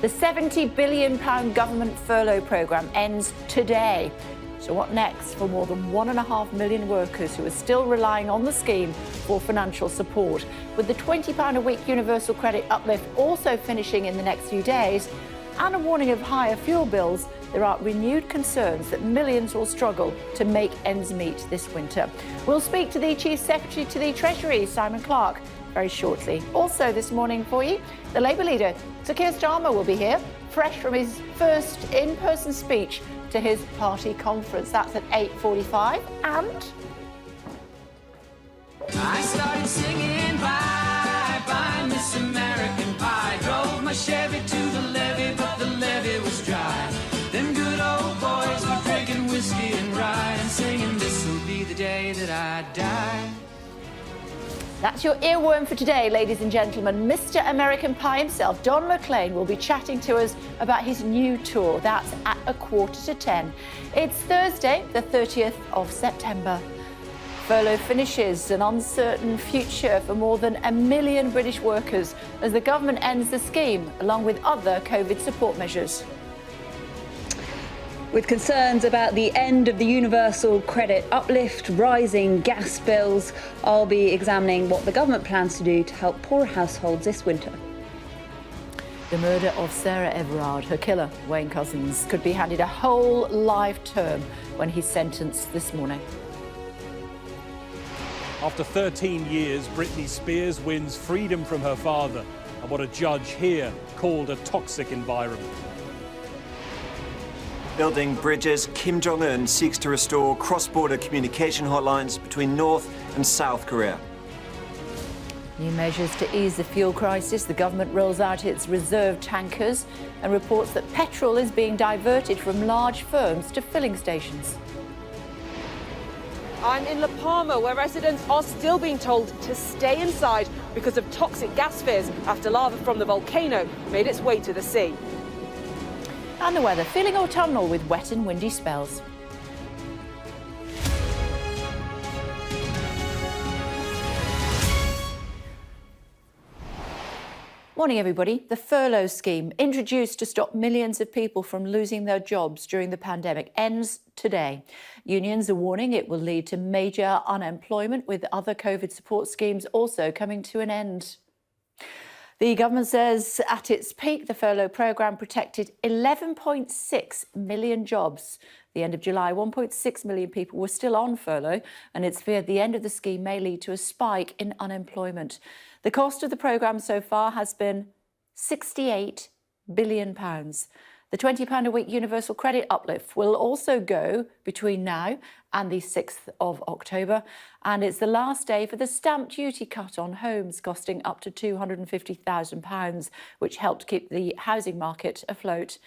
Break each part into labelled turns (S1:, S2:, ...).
S1: The £70 billion government furlough programme ends today. So what next for more than 1.5 million workers who are still relying on the scheme for financial support? With the £20 a week universal credit uplift also finishing in the next few days, and a warning of higher fuel bills, there are renewed concerns that millions will struggle to make ends meet this winter. We'll speak to the Chief Secretary to the Treasury, Simon Clarke, very shortly. Also this morning for you, the Labour leader, Sir Keir Starmer, will be here, fresh from his first in-person speech to his party conference. That's at 8:45. And
S2: I started singing bye bye Miss American Pie. Drove my Chevy to the levee, but the levee was dry. Them good old boys were drinking whiskey and rye and singing, this'll be the day that I die.
S1: that's your earworm for today, ladies and gentlemen. Mr. American Pie himself, Don McLean, will be chatting to us about his new tour. That's at 9:45. It's Thursday, the 30th of September. Furlough finishes, an uncertain future for more than 1 million British workers as the government ends the scheme, along with other COVID support measures.
S3: With concerns about the end of the universal credit uplift, rising gas bills, I'll be examining what the government plans to do to help poorer households this winter.
S1: The murder of Sarah Everard, her killer, Wayne Couzens, could be handed a whole life term when he's sentenced this morning.
S4: After 13 years, Britney Spears wins freedom from her father and what a judge here called a toxic environment.
S5: Building bridges, Kim Jong-un seeks to restore cross-border communication hotlines between North and South Korea.
S1: New measures to ease the fuel crisis. The government rolls out its reserve tankers and reports that petrol is being diverted from large firms to filling stations.
S6: I'm in Palma, where residents are still being told to stay inside because of toxic gas fears after lava from the volcano made its way to the sea.
S1: And the weather, feeling autumnal with wet and windy spells. Morning, everybody. The furlough scheme, introduced to stop millions of people from losing their jobs during the pandemic, ends today. Unions are warning it will lead to major unemployment, with other COVID support schemes also coming to an end. The government says at its peak, the furlough programme protected 11.6 million jobs. At the end of July, 1.6 million people were still on furlough, and it's feared the end of the scheme may lead to a spike in unemployment. The cost of the programme so far has been £68 billion. The £20 a week universal credit uplift will also go between now and the 6th of October. And it's the last day for the stamp duty cut on homes, costing up to £250,000, which helped keep the housing market afloat.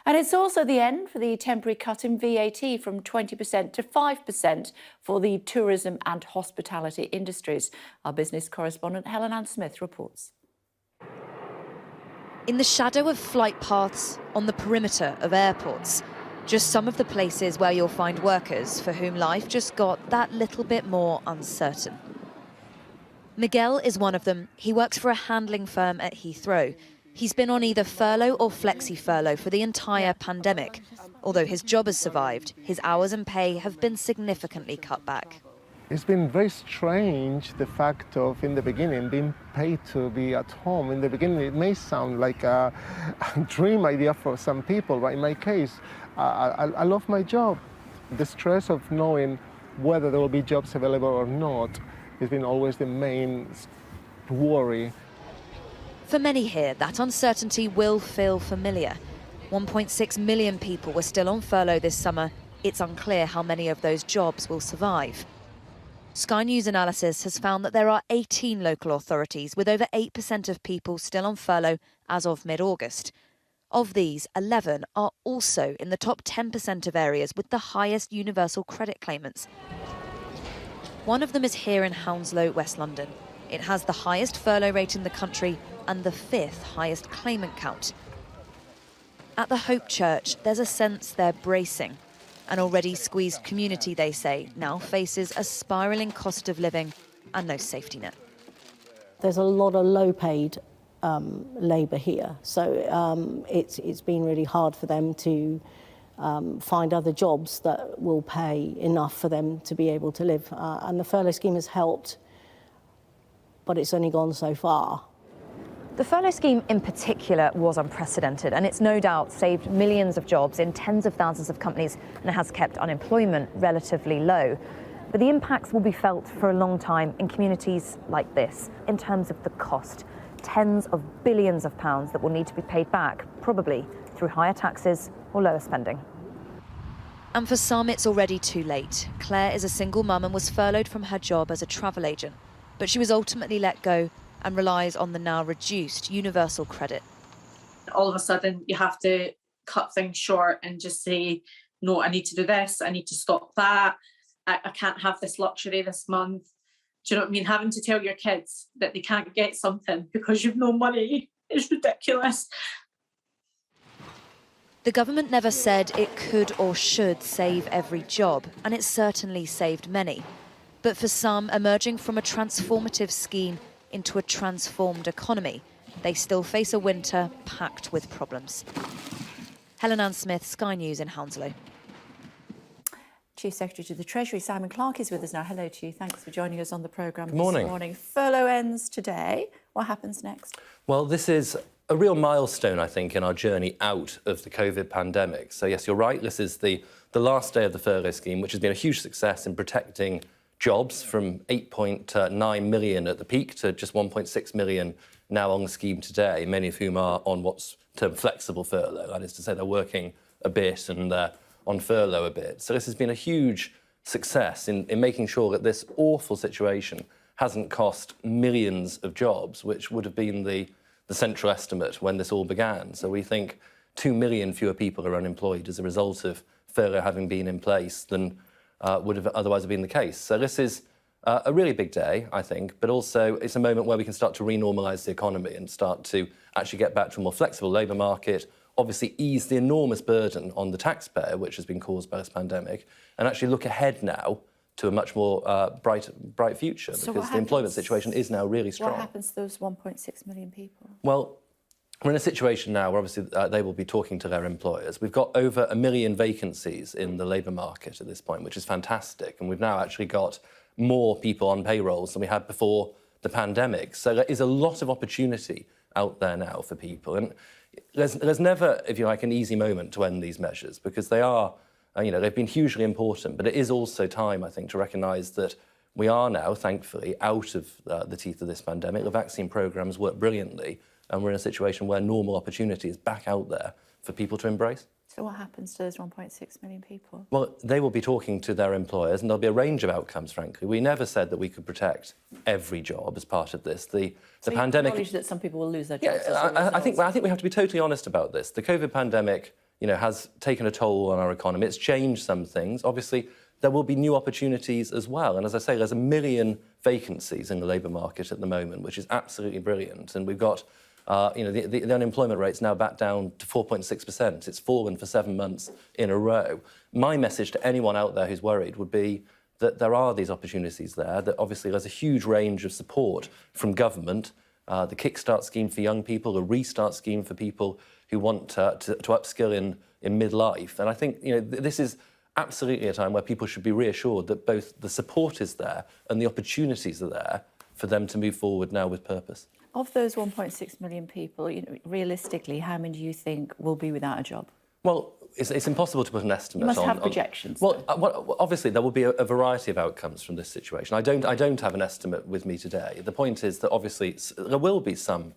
S1: And it's also the end for the temporary cut in VAT from 20% to 5% for the tourism and hospitality industries. Our business correspondent Helen Ann Smith reports.
S7: In the shadow of flight paths, on the perimeter of airports, just some of the places where you'll find workers for whom life just got that little bit more uncertain. Miguel is one of them. He works for a handling firm at Heathrow. He's been on either furlough or flexi-furlough for the entire pandemic. Although his job has survived, his hours and pay have been significantly cut back.
S8: It's been very strange, the fact of, in the beginning, being paid to be at home. In the beginning, it may sound like a dream idea for some people, but in my case, I love my job. The stress of knowing whether there will be jobs available or not has been always the main worry.
S7: For many here, that uncertainty will feel familiar. 1.6 million people were still on furlough this summer. It's unclear how many of those jobs will survive. Sky News analysis has found that there are 18 local authorities with over 8% of people still on furlough as of mid-August. Of these, 11 are also in the top 10% of areas with the highest universal credit claimants. One of them is here in Hounslow, West London. It has the highest furlough rate in the country and the 5th highest claimant count. At the Hope Church, there's a sense they're bracing. An already squeezed community, they say, now faces a spiralling cost of living and no safety net.
S9: There's a lot of low-paid labour here. So it's been really hard for them to find other jobs that will pay enough for them to be able to live. And the furlough scheme has helped, but it's only gone so far.
S7: The furlough scheme in particular was unprecedented, and it's no doubt saved millions of jobs in tens of thousands of companies and has kept unemployment relatively low. But the impacts will be felt for a long time in communities like this in terms of the cost. Tens of billions of pounds that will need to be paid back, probably through higher taxes or lower spending. And for some, it's already too late. Claire is a single mum and was furloughed from her job as a travel agent. But she was ultimately let go and relies on the now reduced universal credit.
S10: All of a sudden, you have to cut things short and just say, no, I need to do this, I need to stop that, I can't have this luxury this month. Do you know what I mean? Having to tell your kids that they can't get something because you've no money is ridiculous.
S7: The government never said it could or should save every job, and it certainly saved many. But for some, emerging from a transformative scheme into a transformed economy, they still face a winter packed with problems. Helen Ann Smith, Sky News in Hounslow.
S1: Chief Secretary to the Treasury, Simon Clarke, is with us now. Hello to you. Thanks for joining us on the programme this morning. Furlough ends today. What happens next?
S11: Well, this is a real milestone, I think, in our journey out of the COVID pandemic. So, yes, you're right. This is the last day of the furlough scheme, which has been a huge success in protecting jobs from 8.9 million at the peak to just 1.6 million now on the scheme today, many of whom are on what's termed flexible furlough. That is to say, they're working a bit and they're on furlough a bit. So this has been a huge success in making sure that this awful situation hasn't cost millions of jobs, which would have been the central estimate when this all began. So we think 2 million fewer people are unemployed as a result of furlough having been in place than would have otherwise been the case. So this is a really big day, I think, but also it's a moment where we can start to renormalise the economy and start to actually get back to a more flexible labour market, obviously ease the enormous burden on the taxpayer, which has been caused by this pandemic, and actually look ahead now to a much more bright future, because the employment situation is now really strong.
S1: What happens to those 1.6 million people?
S11: Well, we're in a situation now where obviously they will be talking to their employers. We've got over 1 million vacancies in the labour market at this point, which is fantastic. And we've now actually got more people on payrolls than we had before the pandemic. So there is a lot of opportunity out there now for people. And there's never, if you like, an easy moment to end these measures, because they are, they've been hugely important. But it is also time, I think, to recognise that we are now, thankfully, out of the teeth of this pandemic. The vaccine programmes work brilliantly, and we're in a situation where normal opportunity is back out there for people to embrace.
S1: So what happens to those 1.6 million people?
S11: Well, they will be talking to their employers, and there'll be a range of outcomes, frankly. We never said that we could protect every job as part of this. The pandemic...
S1: acknowledge that some people will lose their jobs.
S11: Yeah, I think we have to be totally honest about this. The COVID pandemic, has taken a toll on our economy. It's changed some things. Obviously, there will be new opportunities as well. And as I say, there's 1 million vacancies in the labour market at the moment, which is absolutely brilliant. And we've got... the unemployment rate's now back down to 4.6%. It's fallen for 7 months in a row. My message to anyone out there who's worried would be that there are these opportunities there, that obviously there's a huge range of support from government, the Kickstart scheme for young people, the Restart scheme for people who want to upskill in midlife. And I think, this is absolutely a time where people should be reassured that both the support is there and the opportunities are there for them to move forward now with purpose.
S1: Of those 1.6 million people, realistically, how many do you think will be without a job?
S11: Well, it's impossible to put an estimate on...
S1: You must have projections.
S11: Well, obviously, there will be a variety of outcomes from this situation. I don't have an estimate with me today. The point is that, obviously, there will be some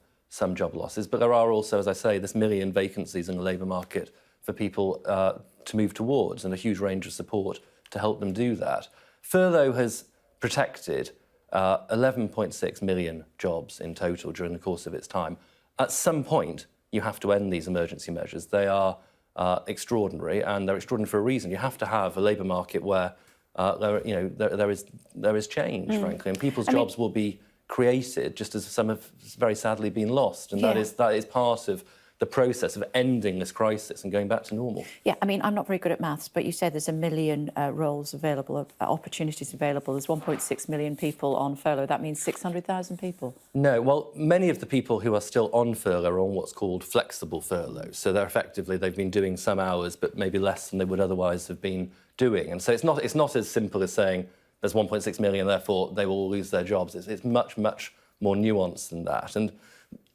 S11: job losses, but there are also, as I say, this 1 million vacancies in the labour market for people to move towards, and a huge range of support to help them do that. Furlough has protected 11.6 million jobs in total during the course of its time. At some point, you have to end these emergency measures. They are extraordinary, and they're extraordinary for a reason. You have to have a labour market where there is change, frankly, and people's jobs will be created, just as some have very sadly been lost. And that is part of the process of ending this crisis and going back to normal.
S1: Yeah, I mean, I'm not very good at maths, but you said there's 1 million roles available, opportunities available. There's 1.6 million people on furlough. That means 600,000 people.
S11: No, well, many of the people who are still on furlough are on what's called flexible furlough. So they've been doing some hours, but maybe less than they would otherwise have been doing. And so it's not as simple as saying there's 1.6 million, therefore they will all lose their jobs. It's much, much more nuanced than that. And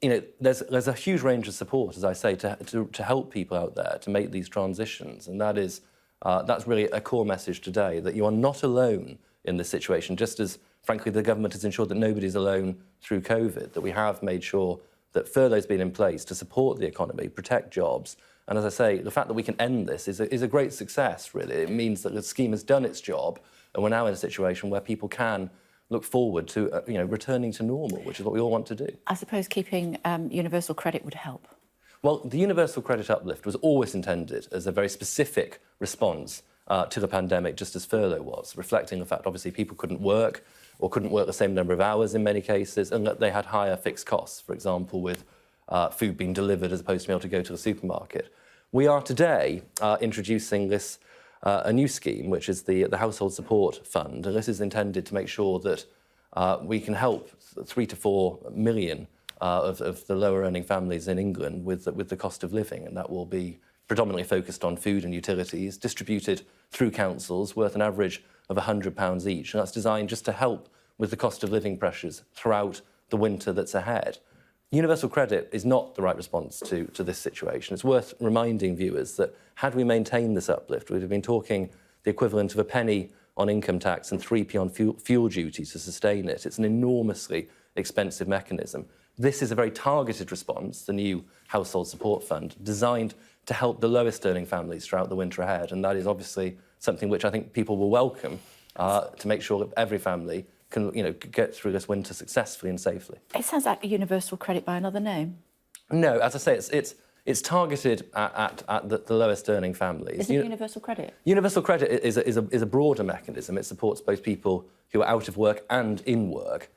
S11: you know, there's a huge range of support, as I say, to help people out there to make these transitions, and that's really a core message today, that you are not alone in this situation, just as, frankly, the government has ensured that nobody's alone through COVID, that we have made sure that furlough's been in place to support the economy, protect jobs, and as I say, the fact that we can end this is a great success, really. It means that the scheme has done its job, and we're now in a situation where people can look forward to returning to normal, which is what we all want to do.
S1: I suppose keeping universal credit would help.
S11: Well, the universal credit uplift was always intended as a very specific response to the pandemic, just as furlough was, reflecting the fact, obviously, people couldn't work or couldn't work the same number of hours in many cases, and that they had higher fixed costs, for example, with food being delivered as opposed to being able to go to the supermarket. We are today introducing this a new scheme, which is the Household Support Fund, and this is intended to make sure that we can help 3 to 4 million of the lower earning families in England with the cost of living, and that will be predominantly focused on food and utilities, distributed through councils, worth an average of £100 each, and that's designed just to help with the cost of living pressures throughout the winter that's ahead. Universal credit is not the right response to this situation. It's worth reminding viewers that had we maintained this uplift, we'd have been talking the equivalent of a penny on income tax and 3p on fuel duty to sustain it. It's an enormously expensive mechanism. This is a very targeted response, the new Household Support Fund, designed to help the lowest earning families throughout the winter ahead. And that is obviously something which I think people will welcome to make sure that every family can get through this winter successfully and safely.
S1: It sounds like a universal credit by another name.
S11: No, as I say, it's targeted at the lowest earning families.
S1: Isn't it universal credit?
S11: Universal credit is a broader mechanism. It supports both people who are out of work and in work.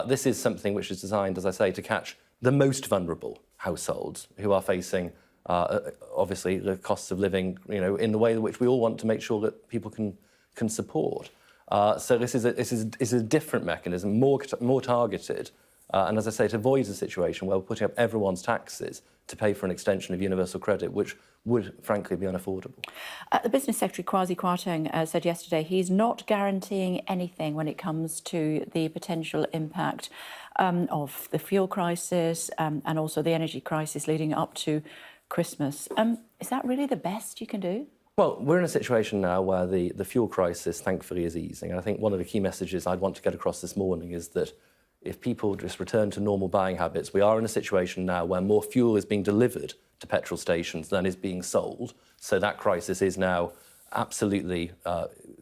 S11: This is something which is designed, as I say, to catch the most vulnerable households who are facing, obviously, the costs of living, in the way in which we all want to make sure that people can support. So this is a different mechanism, more targeted, and as I say, it avoids a situation where we're putting up everyone's taxes to pay for an extension of universal credit, which would, frankly, be unaffordable. The Business Secretary, Kwasi Kwarteng, said yesterday he's not guaranteeing anything when it comes to the potential impact of the fuel crisis and also the energy crisis leading up to Christmas. Is that really the best you can do? Well, we're in a situation now where the fuel crisis, thankfully, is easing. And I think one of the key messages I'd want to get across this morning is that if people just return to normal buying habits, we are in a situation now where more fuel is being delivered to petrol stations than is being sold. So that crisis is now absolutely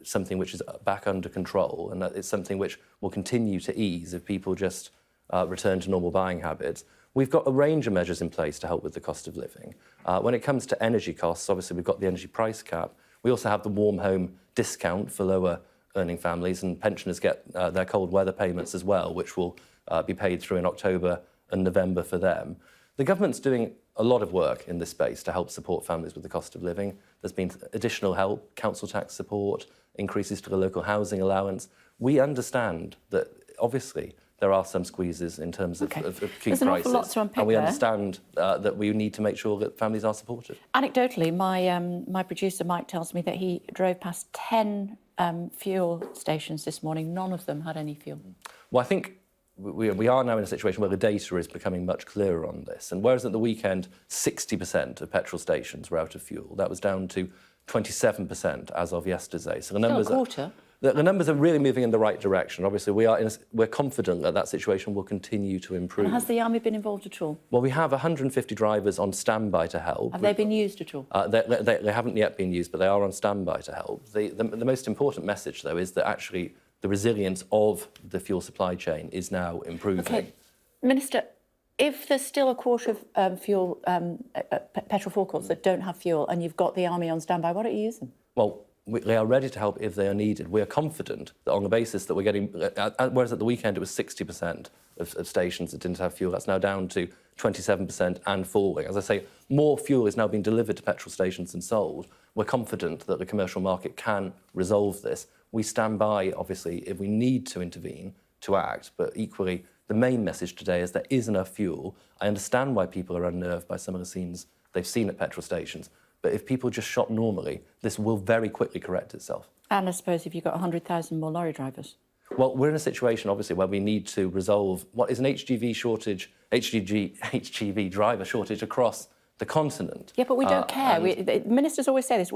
S11: something which is back under control, and that it's something which will continue to ease if people just return to normal buying habits. We've got a range of measures in place to help with the cost of living. When it comes to energy costs, obviously we've got the energy price cap. We also have the warm home discount for lower earning families, and pensioners get their cold weather payments as well, which will be paid through in October and November for them. The government's doing a lot of work in this space to help support families with the cost of living. There's been additional help, council tax support, increases to the local housing allowance. We understand that, obviously, there are some squeezes in terms of key prices. An awful lot to unpick and we understand that we need to make sure that families are supported. Anecdotally, my producer Mike tells me that he drove past 10 fuel stations this morning. None of them had any fuel. Well, I think we are now in a situation where the data is becoming much clearer on this. And whereas at the weekend 60% of petrol stations were out of fuel, that was down to 27% as of yesterday. So the numbers
S1: still a quarter.
S11: The numbers are really moving in the right direction. Obviously, we're confident that that situation will continue to improve.
S1: And has the Army been involved at all?
S11: Well, we have 150 drivers on standby to help.
S1: Have they been used at all?
S11: They haven't yet been used, but they are on standby to help. The most important message, though, is that actually the resilience of the fuel supply chain is now improving.
S1: Okay. Minister, if there's still a quarter of petrol forecourts that don't have fuel and you've got the Army on standby, why don't you use them?
S11: Well, they are ready to help if they are needed. We are confident that on the basis that we're getting, whereas at the weekend it was 60% of stations that didn't have fuel, that's now down to 27% and falling. As I say, more fuel is now being delivered to petrol stations than sold. We're confident that the commercial market can resolve this. We stand by, obviously, if we need to intervene, to act, but equally, the main message today is there is enough fuel. I understand why people are unnerved by some of the scenes they've seen at petrol stations, but if people just shop normally, this will very quickly correct itself.
S1: And I suppose if you've got 100,000 more lorry drivers.
S11: Well, we're in a situation, obviously, where we need to resolve what is an HGV shortage, HGV driver shortage across the continent.
S1: Yeah, but we don't care. The ministers always say this.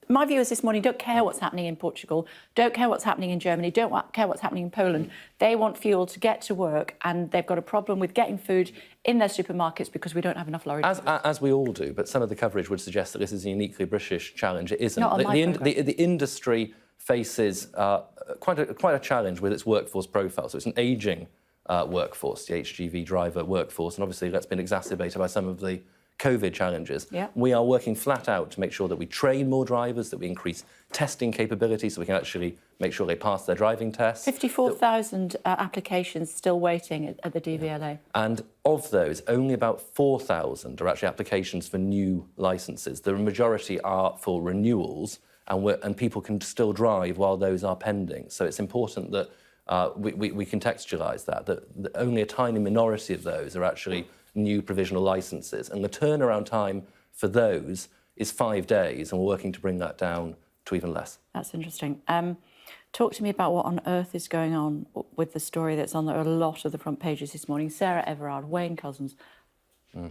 S1: My viewers this morning don't care what's happening in Portugal, don't care what's happening in Germany, don't care what's happening in Poland. They want fuel to get to work, and they've got a problem with getting food in their supermarkets because we don't have enough lorry drivers.
S11: As we all do, but some of the coverage would suggest that this is a uniquely British challenge. It isn't.
S1: Not on
S11: The industry faces quite a challenge with its workforce profile. So it's an ageing workforce, the HGV driver workforce, and obviously that's been exacerbated by some of the COVID challenges.
S1: Yeah.
S11: We are working flat out to make sure that we train more drivers, that we increase testing capability so we can actually make sure they pass their driving tests.
S1: 54,000 applications still waiting at the DVLA.
S11: And of those, only about 4,000 are actually applications for new licences. The majority are for renewals, and people can still drive while those are pending. So it's important that we contextualise that only a tiny minority of those are actually new provisional licences, and the turnaround time for those is 5 days, and we're working to bring that down to even less.
S1: That's interesting. Talk to me about what on earth is going on with the story that's on a lot of the front pages this morning. Sarah Everard, Wayne Couzens.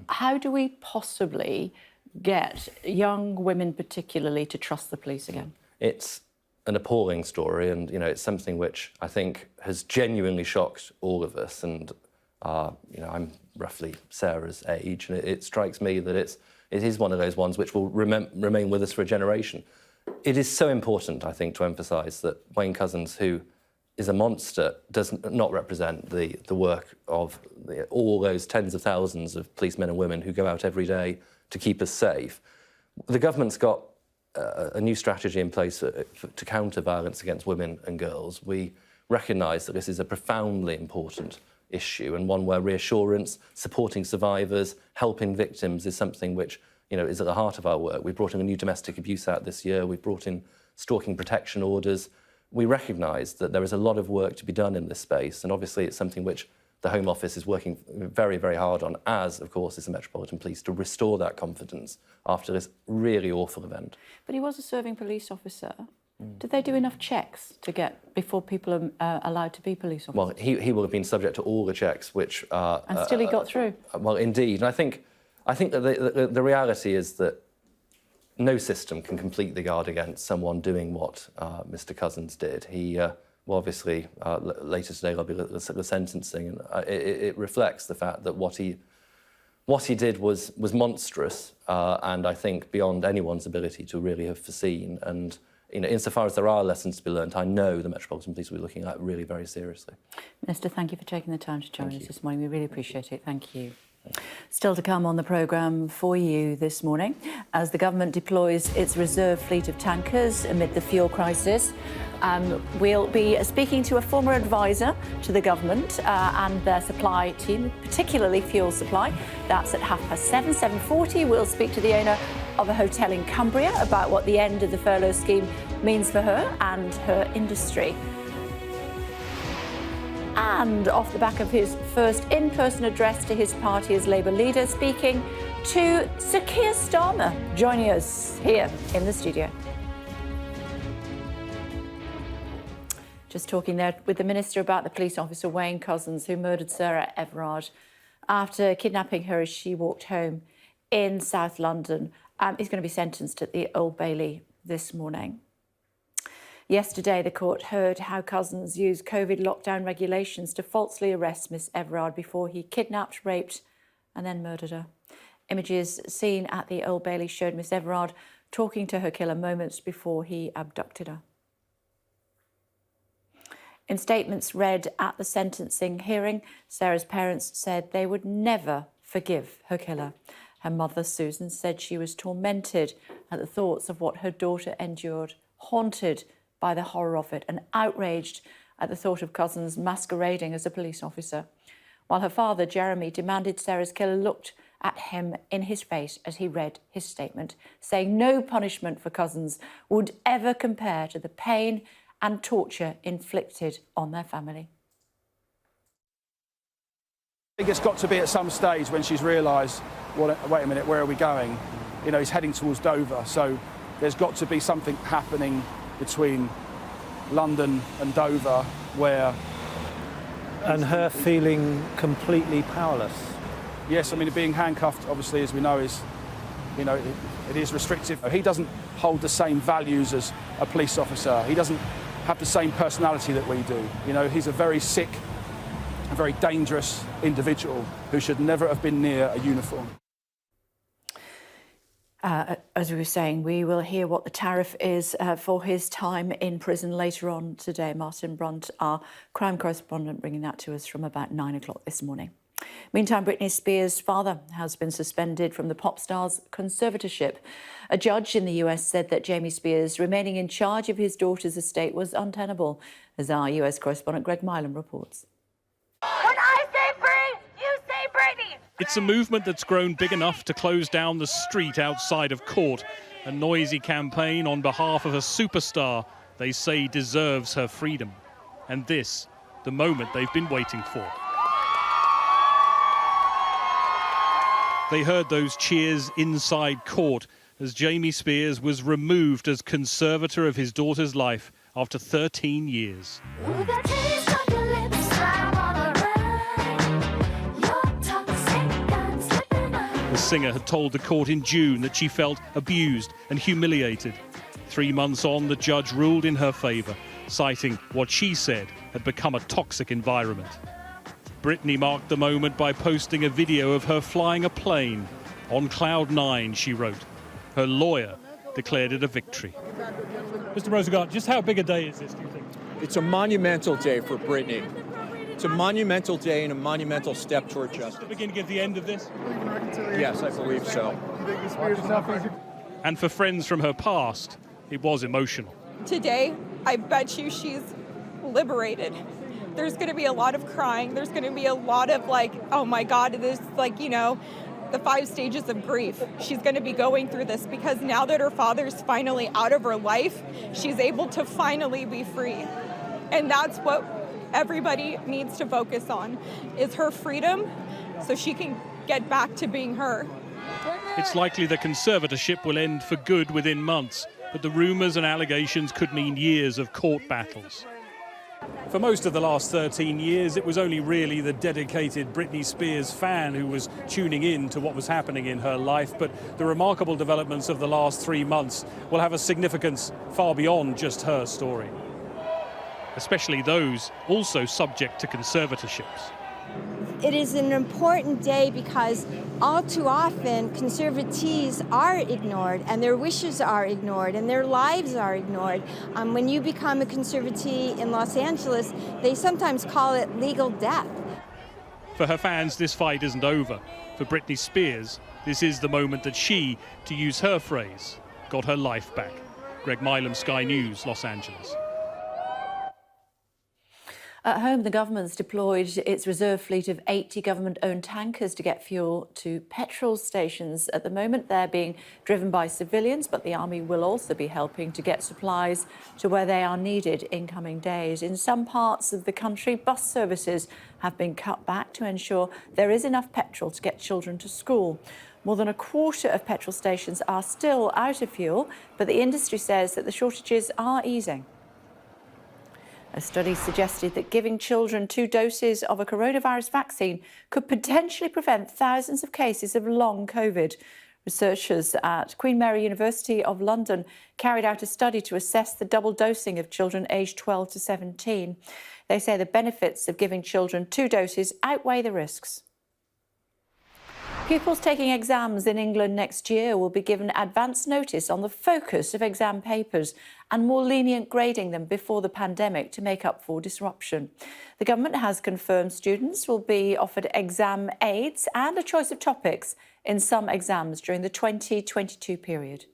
S1: How do we possibly get young women particularly to trust the police again?
S11: It's an appalling story, and it's something which I think has genuinely shocked all of us. And I'm roughly Sarah's age, and it strikes me that it is one of those ones which will remain with us for a generation. It is so important, I think, to emphasise that Wayne Couzens, who is a monster, does not represent the work of all those tens of thousands of policemen and women who go out every day to keep us safe. The government's got a new strategy in place to counter violence against women and girls. We recognise that this is a profoundly important issue, and one where reassurance, supporting survivors, helping victims is something which is at the heart of our work. We brought in a new Domestic Abuse Act this year. We've brought in stalking protection orders. We recognise that there is a lot of work to be done in this space, and obviously it's something which the Home Office is working very, very hard on, as, of course, is the Metropolitan Police, to restore that confidence after this really awful event.
S1: But he was a serving police officer. Did they do enough checks to get before people are allowed to be police officers?
S11: Well, he will have been subject to all the checks which...
S1: and still he got through?
S11: Well, indeed. And I think that the reality is that no system can completely guard against someone doing what Mr Couzens did. He, obviously, later today there'll be the sentencing, and it reflects the fact that what he did was monstrous, and I think beyond anyone's ability to really have foreseen. And insofar as there are lessons to be learned, I know the Metropolitan Police will be looking at really very seriously.
S1: Minister, thank you for taking the time to join us this morning. We really appreciate it. Thank you. Still to come on the programme for you this morning, as the government deploys its reserve fleet of tankers amid the fuel crisis. We'll be speaking to a former advisor to the government and their supply team, particularly fuel supply. That's at 7:30. 7:40, we'll speak to the owner of a hotel in Cumbria about what the end of the furlough scheme means for her and her industry. And off the back of his first in-person address to his party as Labour leader, speaking to Sir Keir Starmer, joining us here in the studio. Just talking there with the Minister about the police officer Wayne Couzens, who murdered Sarah Everard after kidnapping her as she walked home in South London. He's going to be sentenced at the Old Bailey this morning. Yesterday, the court heard how Couzens used COVID lockdown regulations to falsely arrest Miss Everard before he kidnapped, raped and then murdered her. Images seen at the Old Bailey showed Miss Everard talking to her killer moments before he abducted her. In statements read at the sentencing hearing, Sarah's parents said they would never forgive her killer. Her mother, Susan, said she was tormented at the thoughts of what her daughter endured haunted by the horror of it and outraged at the thought of Couzens masquerading as a police officer. While her father, Jeremy, demanded Sarah's killer looked at him in his face as he read his statement, saying no punishment for Couzens would ever compare to the pain and torture inflicted on their family.
S12: I think it's got to be at some stage when she's realised, well, wait a minute, where are we going? You know, he's heading towards Dover, so there's got to be something happening between London and Dover where...
S13: And her feeling completely powerless.
S12: Yes, I mean, being handcuffed, obviously, as we know, is, you know, it is restrictive. He doesn't hold the same values as a police officer. He doesn't have the same personality that we do. You know, he's a very sick, a very dangerous individual who should never have been near a uniform.
S1: As we were saying, we will hear what the tariff is for his time in prison later on today. Martin Brunt, our crime correspondent, bringing that to us from about 9 o'clock this morning. Meantime, Britney Spears' father has been suspended from the pop star's conservatorship. A judge in the US said that Jamie Spears remaining in charge of his daughter's estate was untenable, as our US correspondent Greg Milam reports.
S14: When I say free, you say Britney!
S4: It's a movement that's grown big enough to close down the street outside of court. A noisy campaign on behalf of a superstar they say deserves her freedom. And this, the moment they've been waiting for. They heard those cheers inside court as Jamie Spears was removed as conservator of his daughter's life after 13 years. The singer had told the court in June that she felt abused and humiliated. 3 months on, the judge ruled in her favour, citing what she said had become a toxic environment. Britney marked the moment by posting a video of her flying a plane. On cloud 9, she wrote. Her lawyer declared it a victory.
S15: Mr. Rosengart, just how big a day is this, do you think?
S16: It's a monumental day for Britney. It's a monumental day and a monumental step toward justice.
S15: The beginning of the end of this?
S16: Yes, I believe so.
S4: And for friends from her past, it was emotional.
S17: Today, I bet you she's liberated. There's going to be a lot of crying. There's going to be a lot of like, oh my God, this, like, you know, the 5 stages of grief. She's going to be going through this because now that her father's finally out of her life, she's able to finally be free. And that's what everybody needs to focus on, is her freedom so she can get back to being her.
S4: It's likely the conservatorship will end for good within months, but the rumours and allegations could mean years of court battles. For most of the last 13 years, it was only really the dedicated Britney Spears fan who was tuning in to what was happening in her life. But the remarkable developments of the last 3 months will have a significance far beyond just her story, especially those also subject to conservatorships.
S18: It is an important day because all too often conservatees are ignored and their wishes are ignored and their lives are ignored. When you become a conservatee in Los Angeles, they sometimes call it legal death.
S4: For her fans, this fight isn't over. For Britney Spears, this is the moment that she, to use her phrase, got her life back. Greg Milam, Sky News, Los Angeles.
S1: At home, the government's deployed its reserve fleet of 80 government-owned tankers to get fuel to petrol stations. At the moment, they're being driven by civilians, but the army will also be helping to get supplies to where they are needed in coming days. In some parts of the country, bus services have been cut back to ensure there is enough petrol to get children to school. More than a quarter of petrol stations are still out of fuel, but the industry says that the shortages are easing. A study suggested that giving children 2 doses of a coronavirus vaccine could potentially prevent thousands of cases of long COVID. Researchers at Queen Mary University of London carried out a study to assess the double dosing of children aged 12 to 17. They say the benefits of giving children 2 doses outweigh the risks. Pupils taking exams in England next year will be given advance notice on the focus of exam papers and more lenient grading than before the pandemic to make up for disruption. The government has confirmed students will be offered exam aids and a choice of topics in some exams during the 2022 period.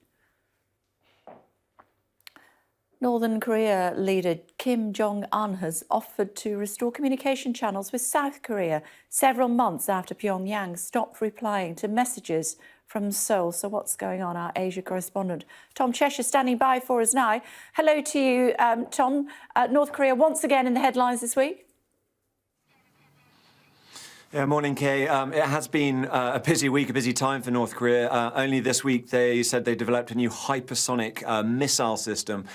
S1: Northern Korea leader Kim Jong-un has offered to restore communication channels with South Korea several months after Pyongyang stopped replying to messages from Seoul. So what's going on? Our Asia correspondent Tom Cheshire standing by for us now. Hello to you, Tom. North Korea once again in the headlines this week.
S5: Yeah, morning, Kay. It has been a busy week, a busy time for North Korea. Only this week they said they developed a new hypersonic missile system,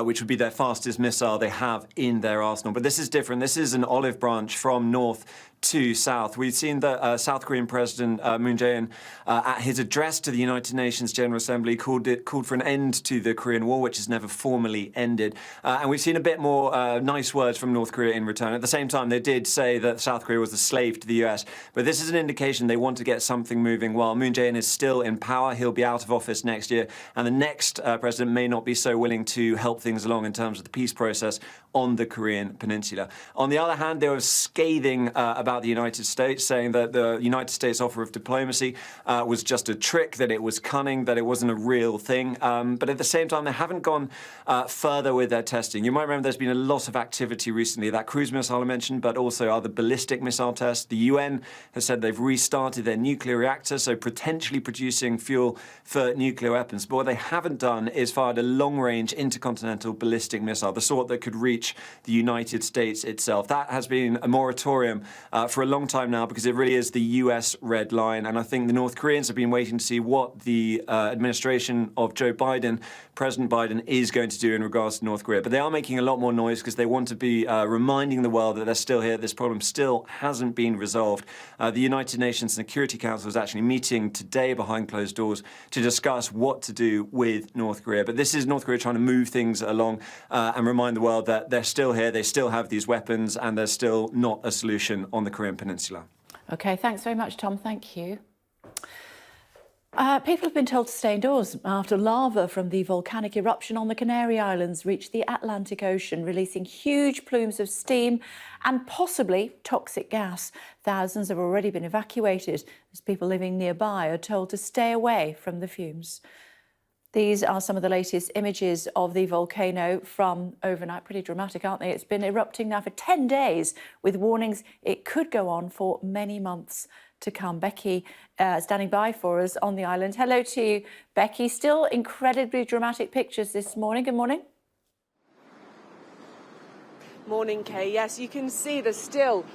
S5: which would be their fastest missile they have in their arsenal. But this is different. This is an olive branch from north to south. We've seen that South Korean President Moon Jae-in, at his address to the United Nations General Assembly, called for an end to the Korean War, which has never formally ended. And we've seen a bit more nice words from North Korea in return. At the same time, they did say that South Korea was a slave to the US. But this is an indication they want to get something moving. While Moon Jae-in is still in power, he'll be out of office next year. And the next president may not be so willing to help things along in terms of the peace process on the Korean peninsula. On the other hand, they were scathing about the United States, saying that the United States offer of diplomacy was just a trick, that it was cunning, that it wasn't a real thing. But at the same time, they haven't gone further with their testing. You might remember there's been a lot of activity recently, that cruise missile I mentioned, but also other ballistic missile tests. The UN has said they've restarted their nuclear reactor, so potentially producing fuel for nuclear weapons. But what they haven't done is fired a long-range intercontinental ballistic missile, the sort that could reach the United States itself. That has been a moratorium for a long time now, because it really is the US red line. And I think the North Koreans have been waiting to see what the administration of Joe Biden, President Biden, is going to do in regards to North Korea. But they are making a lot more noise because they want to be reminding the world that they're still here. This problem still hasn't been resolved. The United Nations Security Council is actually meeting today behind closed doors to discuss what to do with North Korea. But this is North Korea trying to move things along and remind the world that they're still here, they still have these weapons, and there's still not a solution on the Korean peninsula.
S1: OK, thanks very much, Tom. Thank you. People have been told to stay indoors after lava from the volcanic eruption on the Canary Islands reached the Atlantic Ocean, releasing huge plumes of steam and possibly toxic gas. Thousands have already been evacuated as people living nearby are told to stay away from the fumes. These are some of the latest images of the volcano from overnight. Pretty dramatic, aren't they? It's been erupting now for 10 days with warnings it could go on for many months to come. Becky standing by for us on the island. Hello to you, Becky. Still incredibly dramatic pictures this morning. Good morning.
S6: Morning, Kay. Yes, you can see there's still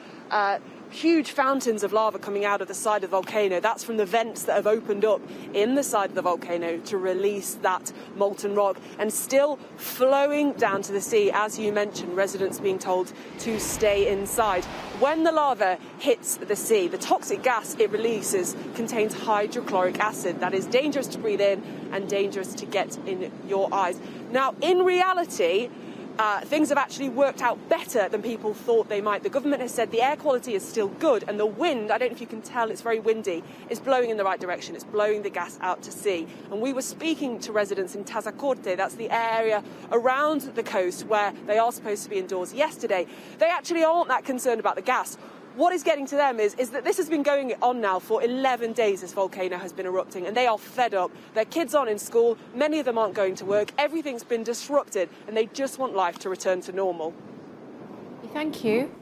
S6: huge fountains of lava coming out of the side of the volcano. That's from the vents that have opened up in the side of the volcano to release that molten rock, and still flowing down to the sea. As you mentioned, residents being told to stay inside. When the lava hits the sea, the toxic gas it releases contains hydrochloric acid that is dangerous to breathe in and dangerous to get in your eyes. Now, in reality, things have actually worked out better than people thought they might. The government has said the air quality is still good, and the wind, I don't know if you can tell, it's very windy, is blowing in the right direction. It's blowing the gas out to sea. And we were speaking to residents in Tazacorte, that's the area around the coast where they are supposed to be indoors yesterday. They actually aren't that concerned about the gas. What is getting to them is that this has been going on now for 11 days, this volcano has been erupting, and they are fed up. Their kids aren't in school, many of them aren't going to work, everything's been disrupted, and they just want life to return to normal.
S1: Thank you.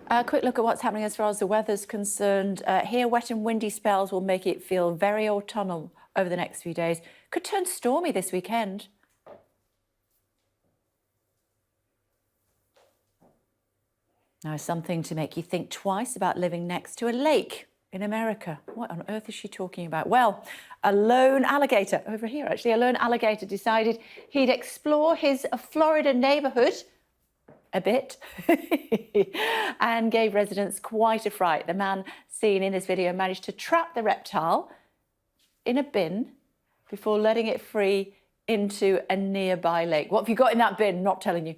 S1: A quick look at what's happening as far as the weather's concerned. Here, wet and windy spells will make it feel very autumnal over the next few days. Could turn stormy this weekend. Now, something to make you think twice about living next to a lake in America. What on earth is she talking about? Well, a lone alligator, over here actually, a lone alligator decided he'd explore his Florida neighbourhood a bit and gave residents quite a fright. The man seen in this video managed to trap the reptile in a bin before letting it free into a nearby lake. What have you got in that bin? Not telling you.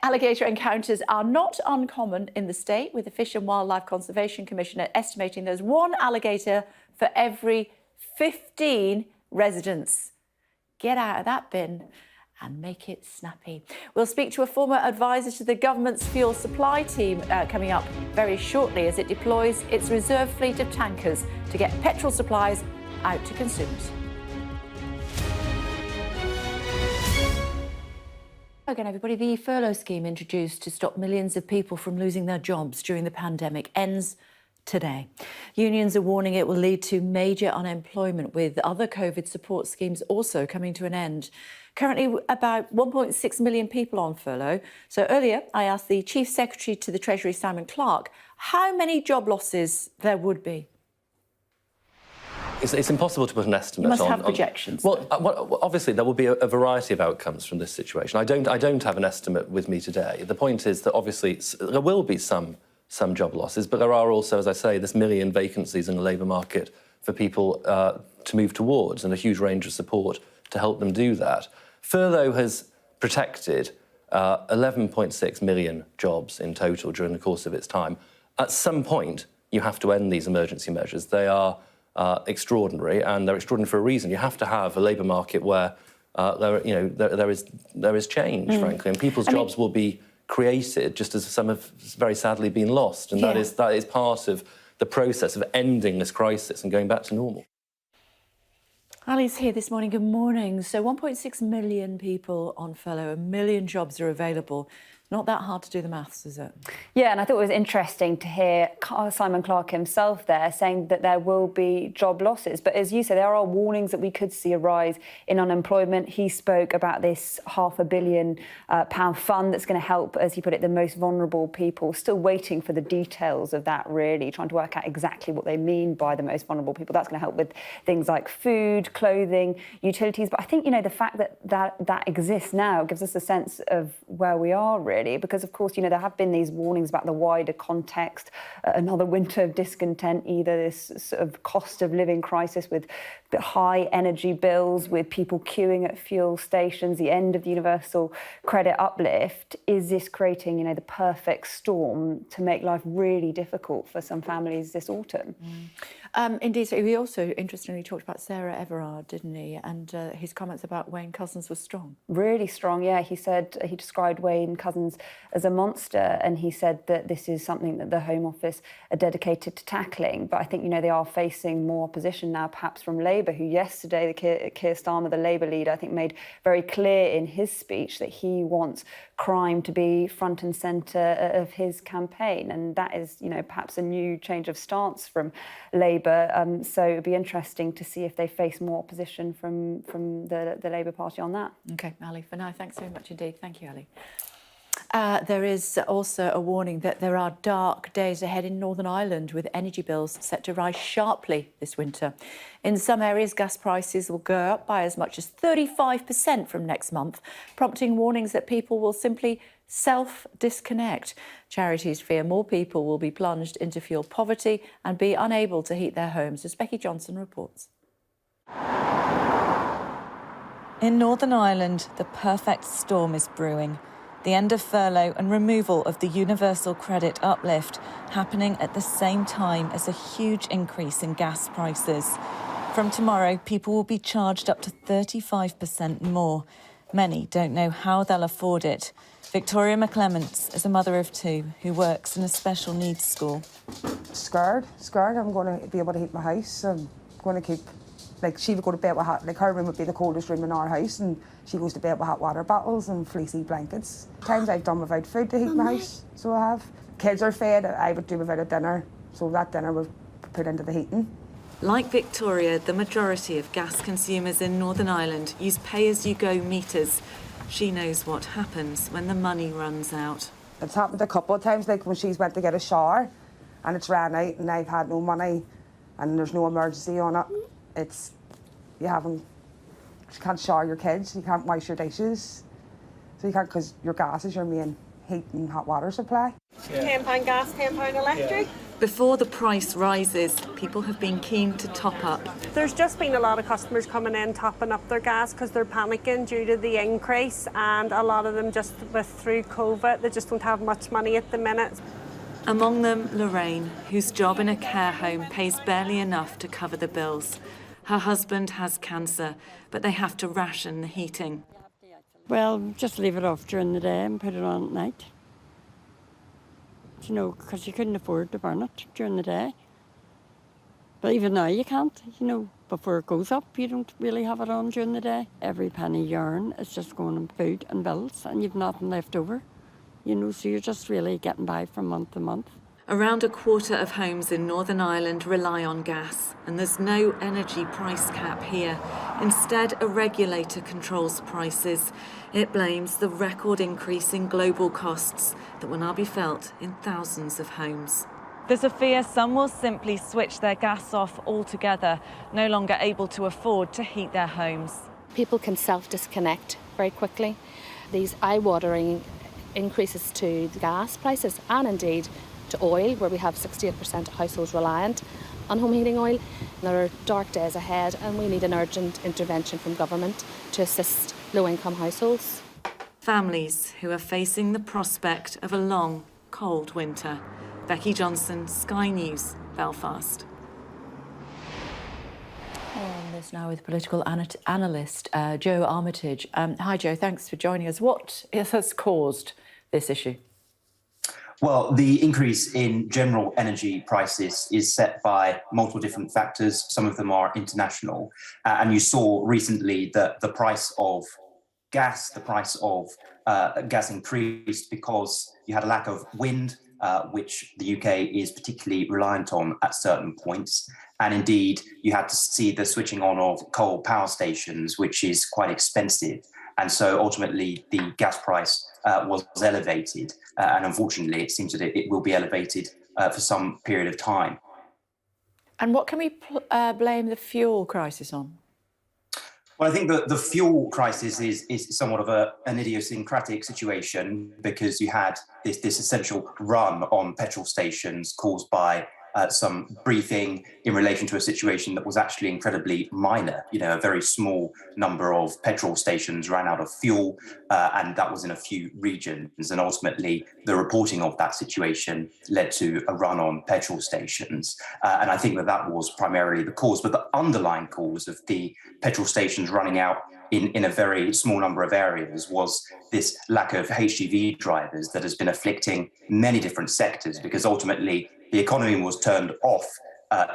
S1: Alligator encounters are not uncommon in the state, with the Fish and Wildlife Conservation Commission estimating there's one alligator for every 15 residents. Get out of that bin and make it snappy. We'll speak to a former advisor to the government's fuel supply team coming up very shortly as it deploys its reserve fleet of tankers to get petrol supplies out to consumers. Again, everybody, the furlough scheme introduced to stop millions of people from losing their jobs during the pandemic ends today. Unions are warning it will lead to major unemployment, with other COVID support schemes also coming to an end. Currently, about 1.6 million people on furlough. So earlier, I asked the Chief Secretary to the Treasury, Simon Clarke, how many job losses there would be.
S11: It's impossible to put an estimate
S1: You must
S11: on.
S1: have projections.
S11: Well, obviously there will be a variety of outcomes from this situation. I don't have an estimate with me today. The point is that obviously there will be some job losses, but there are also, as I say, this million vacancies in the labour market for people to move towards, and a huge range of support to help them do that. Furlough has protected 11.6 million jobs in total during the course of its time. At some point, you have to end these emergency measures. They are extraordinary, and they're extraordinary for a reason. You have to have a labour market where there is change, frankly, and people's jobs will be created, just as some have very sadly been lost, and that is part of the process of ending this crisis and going back to normal.
S1: Ali's here this morning. Good morning. So 1.6 million people on furlough, 1 million jobs are available. Not that hard to do the maths, is it?
S3: Yeah, and I thought it was interesting to hear Simon Clarke himself there saying that there will be job losses. But as you say, there are warnings that we could see a rise in unemployment. He spoke about this £500 million fund that's going to help, as he put it, the most vulnerable people. Still waiting for the details of that, really, trying to work out exactly what they mean by the most vulnerable people. That's going to help with things like food, clothing, utilities. But I think, the fact that exists now gives us a sense of where we are, really. Because, of course, there have been these warnings about the wider context, another winter of discontent, either this sort of cost of living crisis with high energy bills, with people queuing at fuel stations, the end of the universal credit uplift. Is this creating, the perfect storm to make life really difficult for some families this autumn?
S1: Indeed, so he also, interestingly, talked about Sarah Everard, didn't he? And his comments about Wayne Couzens was strong.
S3: Really strong, yeah. He said he described Wayne Couzens as a monster, and he said that this is something that the Home Office are dedicated to tackling. But I think, they are facing more opposition now, perhaps from Labour, who yesterday, Keir Starmer, the Labour leader, I think made very clear in his speech that he wants crime to be front and centre of his campaign. And that is, perhaps a new change of stance from Labour. So it'd be interesting to see if they face more opposition from the Labour Party on that.
S1: OK, Ali, for now, thanks very much indeed. Thank you, Ali. There is also a warning that there are dark days ahead in Northern Ireland, with energy bills set to rise sharply this winter. In some areas, gas prices will go up by as much as 35% from next month, prompting warnings that people will simply self-disconnect. Charities fear more people will be plunged into fuel poverty and be unable to heat their homes, as Becky Johnson reports.
S19: In Northern Ireland, the perfect storm is brewing. The end of furlough and removal of the universal credit uplift happening at the same time as a huge increase in gas prices. From tomorrow, people will be charged up to 35% more. Many don't know how they'll afford it. Victoria McClements is a mother of two who works in a special needs school.
S20: Scared I'm going to be able to heat my house. I'm going to keep, she would go to bed with her room would be the coldest room in our house, and she goes to bed with hot water bottles and fleecy blankets. Times I've done without food to heat my house, so I have. Kids are fed, I would do without a dinner, so that dinner was put into the heating.
S19: Like Victoria, the majority of gas consumers in Northern Ireland use pay-as-you-go meters. She knows what happens when the money runs out.
S20: It's happened a couple of times, like when she's went to get a shower and it's ran out and I've had no money and there's no emergency on it. You can't shower your kids, you can't wash your dishes. So you can't, because your gas is your main heat and hot water supply.
S6: £10 gas, £10 electric.
S19: Before the price rises, people have been keen to top up.
S6: There's just been a lot of customers coming in topping up their gas because they're panicking due to the increase, and a lot of them just through COVID, they just don't have much money at the minute.
S19: Among them, Lorraine, whose job in a care home pays barely enough to cover the bills. Her husband has cancer, but they have to ration the heating.
S21: Well, just leave it off during the day and put it on at night. Because you couldn't afford to burn it during the day. But even now you can't, before it goes up. You don't really have it on during the day. Every penny you earn is just going on food and bills, and you've nothing left over. You know, so you're just really getting by from month to month.
S19: Around a quarter of homes in Northern Ireland rely on gas, and there's no energy price cap here. Instead, a regulator controls prices. It blames the record increase in global costs that will now be felt in thousands of homes. There's a fear some will simply switch their gas off altogether, no longer able to afford to heat their homes.
S2: People can self-disconnect very quickly. These eye-watering increases to the gas prices and indeed to oil, where we have 68% of households reliant on home heating oil. There are dark days ahead and we need an urgent intervention from government to assist low-income households.
S19: Families who are facing the prospect of a long, cold winter. Becky Johnson, Sky News, Belfast.
S1: On this now with political analyst Joe Armitage. Hi Joe, thanks for joining us. What has caused this issue?
S22: Well, the increase in general energy prices is set by multiple different factors. Some of them are international. And you saw recently that the price of gas increased because you had a lack of wind, which the UK is particularly reliant on at certain points. And indeed, you had to see the switching on of coal power stations, which is quite expensive. And so ultimately, the gas price was elevated. And unfortunately, it seems that it will be elevated for some period of time.
S1: And what can we blame the fuel crisis on?
S22: Well, I think that the fuel crisis is somewhat of an idiosyncratic situation because you had this essential run on petrol stations caused by some briefing in relation to a situation that was actually incredibly minor. You know, a very small number of petrol stations ran out of fuel, and that was in a few regions. And ultimately, the reporting of that situation led to a run on petrol stations. And I think that was primarily the cause. But the underlying cause of the petrol stations running out in a very small number of areas was this lack of HGV drivers that has been afflicting many different sectors, because ultimately the economy was turned off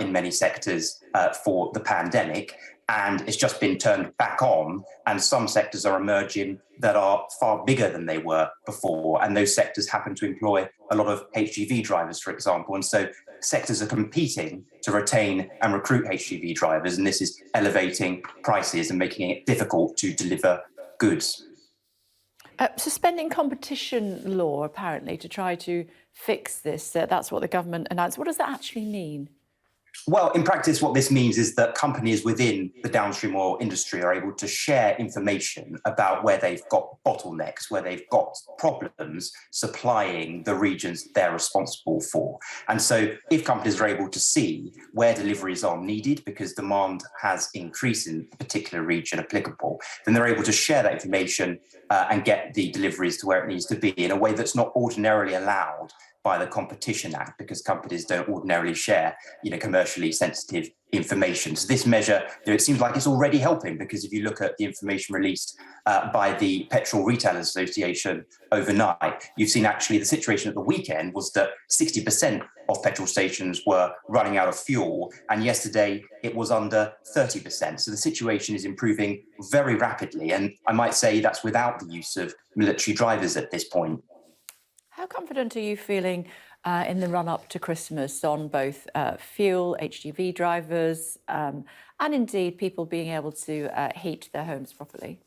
S22: in many sectors for the pandemic, and it's just been turned back on. And some sectors are emerging that are far bigger than they were before. And those sectors happen to employ a lot of HGV drivers, for example. And so sectors are competing to retain and recruit HGV drivers. And this is elevating prices and making it difficult to deliver goods.
S1: Suspending competition law, apparently, to try to fix this. That's what the government announced. What does that actually mean?
S22: Well, in practice, what this means is that companies within the downstream oil industry are able to share information about where they've got bottlenecks, where they've got problems supplying the regions they're responsible for. And so if companies are able to see where deliveries are needed because demand has increased in a particular region applicable, then they're able to share that information and get the deliveries to where it needs to be in a way that's not ordinarily allowed by the Competition Act, because companies don't ordinarily share, commercially sensitive information. So this measure, it seems like it's already helping, because if you look at the information released by the Petrol Retailers Association overnight, you've seen actually the situation at the weekend was that 60% of petrol stations were running out of fuel, and yesterday it was under 30%. So the situation is improving very rapidly, and I might say that's without the use of military drivers at this point.
S1: How confident are you feeling in the run-up to Christmas on both fuel, HGV drivers, and indeed people being able to heat their homes properly?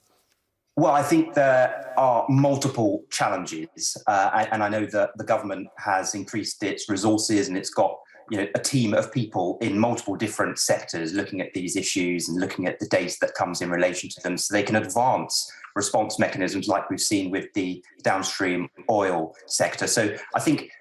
S22: Well, I think there are multiple challenges, and I know that the government has increased its resources and it's got a team of people in multiple different sectors looking at these issues and looking at the data that comes in relation to them so they can advance response mechanisms like we've seen with the downstream oil sector. So I think,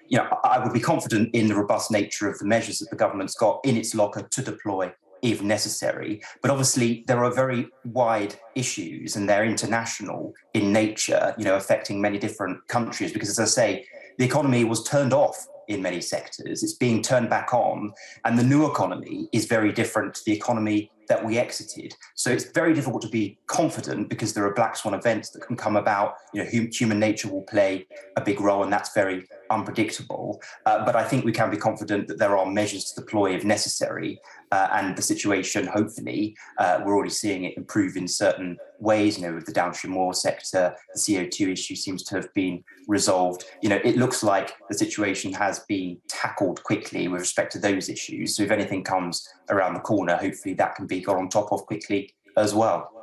S22: I would be confident in the robust nature of the measures that the government's got in its locker to deploy if necessary. But obviously there are very wide issues and they're international in nature, affecting many different countries, because as I say, the economy was turned off in many sectors. It's being turned back on, and the new economy is very different to the economy that we exited. So it's very difficult to be confident because there are black swan events that can come about. Human nature will play a big role, and that's very unpredictable. But I think we can be confident that there are measures to deploy if necessary. And the situation, hopefully, we're already seeing it improve in certain ways. With the downstream oil sector, the CO2 issue seems to have been resolved. It looks like the situation has been tackled quickly with respect to those issues. So if anything comes around the corner, hopefully that can be got on top of quickly as well.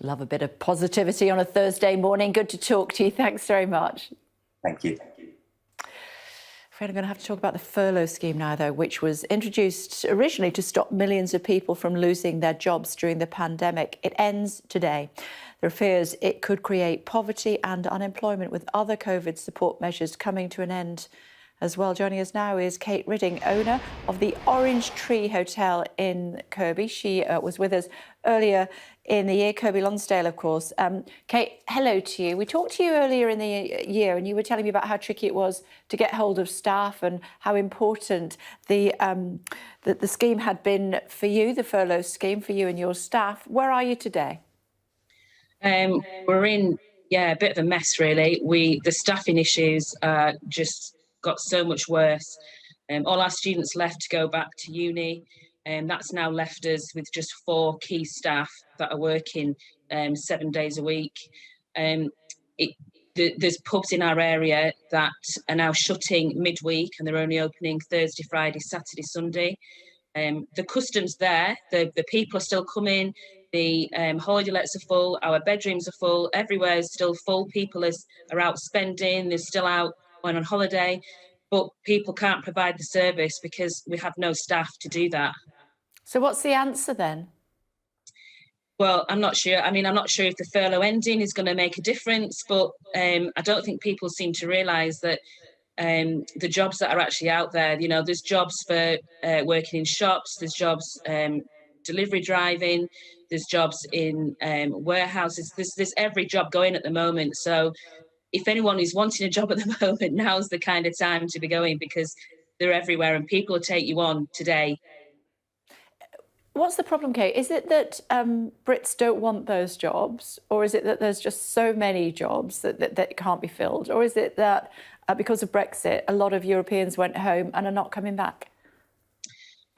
S1: Love a bit of positivity on a Thursday morning. Good to talk to you. Thanks very much.
S22: Thank you.
S1: I'm going to have to talk about the furlough scheme now, though, which was introduced originally to stop millions of people from losing their jobs during the pandemic. It ends today. There are fears it could create poverty and unemployment, with other COVID support measures coming to an end as well. Joining us now is Kate Ridding, owner of the Orange Tree Hotel in Kirby. She was with us earlier in the year, Kirby Lonsdale, of course. Kate, hello to you. We talked to you earlier in the year and you were telling me about how tricky it was to get hold of staff and how important the scheme had been for you, the furlough scheme for you and your staff. Where are you today?
S8: We're in, a bit of a mess, really. The staffing issues just got so much worse. All our students left to go back to uni. That's now left us with just 4 key staff that are working 7 days a week. There's pubs in our area that are now shutting midweek and they're only opening Thursday, Friday, Saturday, Sunday. The customs there, the people are still coming, the holiday lets are full, our bedrooms are full, everywhere is still full. People are out spending, they're still out going on holiday, but people can't provide the service because we have no staff to do that.
S1: So what's the answer then?
S8: Well, I'm not sure. I'm not sure if the furlough ending is going to make a difference, but I don't think people seem to realise that the jobs that are actually out there, there's jobs for working in shops, there's jobs delivery driving, there's jobs in warehouses, there's every job going at the moment. So if anyone is wanting a job at the moment, now's the kind of time to be going because they're everywhere and people will take you on today.
S1: What's the problem, Kate? Is it that Brits don't want those jobs, or is it that there's just so many jobs that can't be filled, or is it that because of Brexit, a lot of Europeans went home and are not coming back?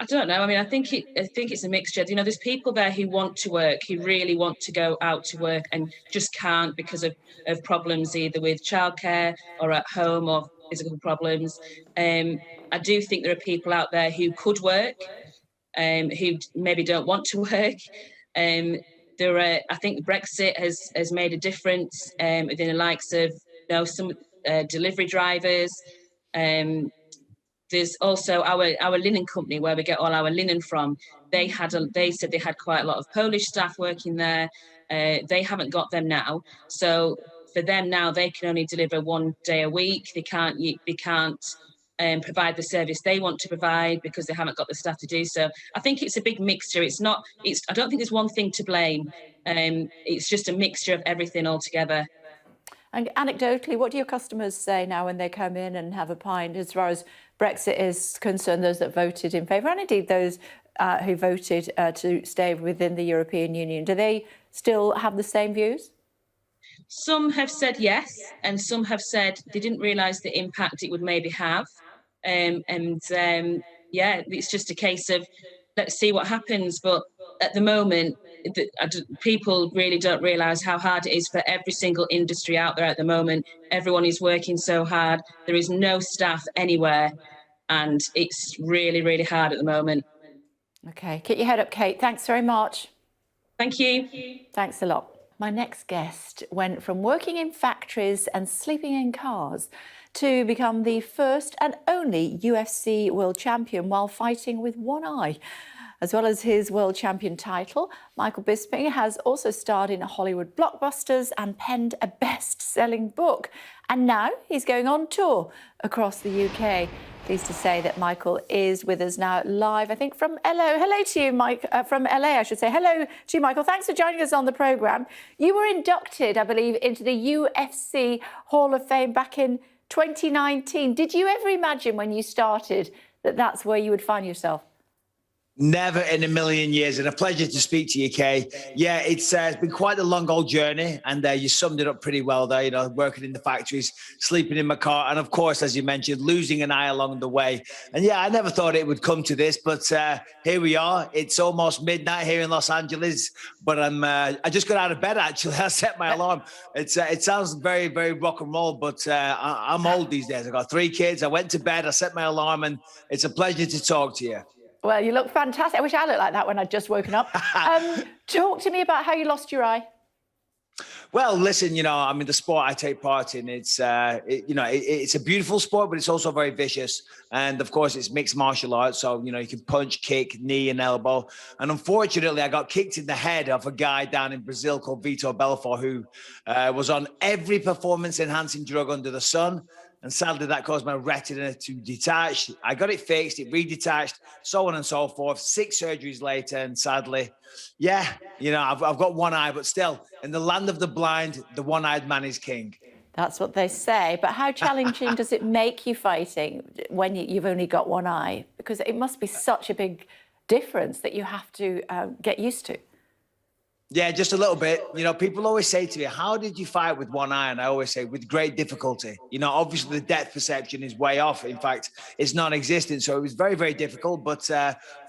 S8: I don't know. I think it's a mixture. There's people there who want to work, who really want to go out to work and just can't because of problems either with childcare or at home or physical problems. I do think there are people out there who could work, who maybe don't want to work. I think Brexit has made a difference within the likes of some delivery drivers. There's also our linen company where we get all our linen from. They said they had quite a lot of Polish staff working there. They haven't got them now. So for them now, they can only deliver 1 day a week. They can't provide the service they want to provide because they haven't got the staff to do so. I think it's a big mixture. I don't think there's one thing to blame. It's just a mixture of everything altogether.
S1: And anecdotally, what do your customers say now when they come in and have a pint as far as Brexit is concerned, those that voted in favour, and indeed those who voted to stay within the European Union? Do they still have the same views?
S8: Some have said yes, and some have said they didn't realise the impact it would maybe have. It's just a case of let's see what happens. But at the moment, people really don't realise how hard it is for every single industry out there at the moment. Everyone is working so hard. There is no staff anywhere, and it's really, really hard at the moment.
S1: OK, keep your head up, Kate. Thanks very much.
S8: Thank you.
S1: Thanks a lot. My next guest went from working in factories and sleeping in cars to become the first and only UFC world champion while fighting with one eye. As well as his world champion title, Michael Bisping has also starred in Hollywood blockbusters and penned a best-selling book. And now he's going on tour across the UK. Pleased to say that Michael is with us now live, I think, from LA. Hello to you, Mike, from LA, I should say. Hello to you, Michael. Thanks for joining us on the programme. You were inducted, I believe, into the UFC Hall of Fame back in 2019. Did you ever imagine when you started that that's where you would find yourself?
S9: Never in a million years, and a pleasure to speak to you, Kay. Yeah, it's been quite a long old journey, and you summed it up pretty well there. You know, working in the factories, sleeping in my car, and of course, as you mentioned, losing an eye along the way. And yeah, I never thought it would come to this, but here we are. It's almost midnight here in Los Angeles, but I just got out of bed actually. I set my alarm. It sounds very, very rock and roll, but I'm old these days. I got 3 kids. I went to bed. I set my alarm, and it's a pleasure to talk to you.
S1: Well, you look fantastic. I wish I looked like that when I'd just woken up. Talk to me about how you lost your eye.
S9: Well, listen, you know, I mean, the sport I take part in, it's a beautiful sport, but it's also very vicious. And of course, it's mixed martial arts. So, you know, you can punch, kick, knee and elbow. And unfortunately, I got kicked in the head off a guy down in Brazil called Vitor Belfort, who was on every performance-enhancing drug under the sun. And sadly, that caused my retina to detach. I got it fixed, it redetached, so on and so forth. 6 surgeries later, and sadly, yeah, you know, I've got one eye, but still, in the land of the blind, the one-eyed man is king.
S1: That's what they say. But how challenging does it make you fighting when you've only got one eye? Because it must be such a big difference that you have to get used to.
S9: Yeah, just a little bit. You know, people always say to me, how did you fight with one eye? And I always say, with great difficulty. You know, obviously the depth perception is way off. In fact, it's non-existent. So it was very, very difficult. But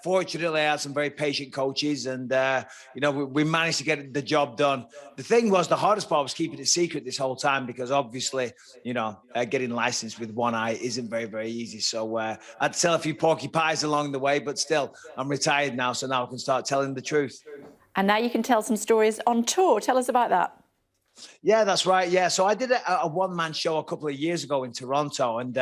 S9: fortunately, I had some very patient coaches and, you know, we managed to get the job done. The thing was, the hardest part was keeping it secret this whole time because obviously, you know, getting licensed with one eye isn't very, very easy. So I had to tell a few porky pies along the way, but still, I'm retired now. So now I can start telling the truth.
S1: And now you can tell some stories on tour. Tell us about that.
S9: Yeah, that's right. Yeah. So I did a one-man show a couple of years ago in Toronto. And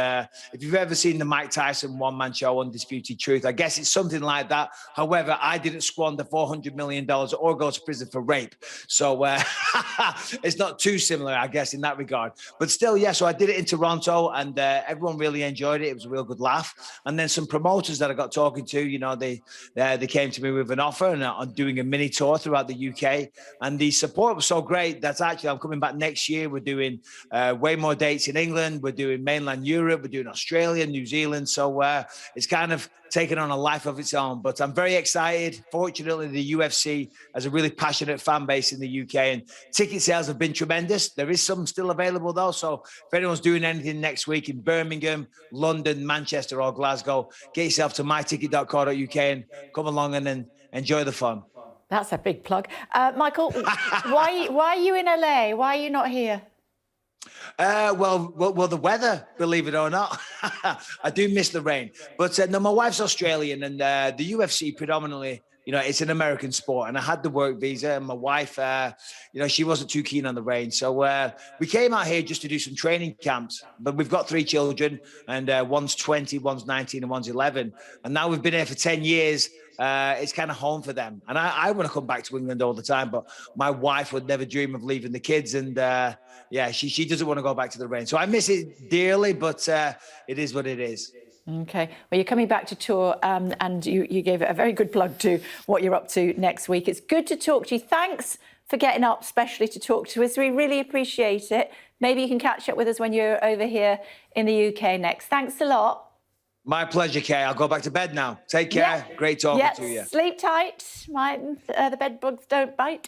S9: if you've ever seen the Mike Tyson one-man show, Undisputed Truth, I guess it's something like that. However, I didn't squander $400 million or go to prison for rape. So it's not too similar, I guess, in that regard. But still, yeah, so I did it in Toronto and everyone really enjoyed it. It was a real good laugh. And then some promoters that I got talking to, you know, they came to me with an offer and I'm doing a mini tour throughout the UK. And the support was so great that actually I'm coming back next year. We're doing way more dates in England. We're doing mainland Europe. We're doing Australia, New Zealand. So it's kind of taken on a life of its own. But I'm very excited. Fortunately, the UFC has a really passionate fan base in the UK and ticket sales have been tremendous. There is some still available though. So if anyone's doing anything next week in Birmingham, London, Manchester or Glasgow, get yourself to myticket.co.uk and come along and enjoy the fun.
S1: That's a big plug. Michael, why are you in LA? Why are you not here?
S9: Well, the weather, believe it or not. I do miss the rain. But no, my wife's Australian and the UFC predominantly, you know, it's an American sport. And I had the work visa and my wife, you know, she wasn't too keen on the rain. So we came out here just to do some training camps. But we've got 3 children and one's 20, one's 19 and one's 11. And now we've been here for 10 years. It's kind of home for them. And I want to come back to England all the time, but my wife would never dream of leaving the kids. And yeah, she doesn't want to go back to the rain. So I miss it dearly, but it is what it is.
S1: Okay. Well, you're coming back to tour and you gave a very good plug to what you're up to next week. It's good to talk to you. Thanks for getting up, especially to talk to us. We really appreciate it. Maybe you can catch up with us when you're over here in the UK next. Thanks a lot.
S9: My pleasure, Kay. I'll go back to bed now. Take care. Yeah. Great talking to you.
S1: Sleep tight. The bed bugs don't bite.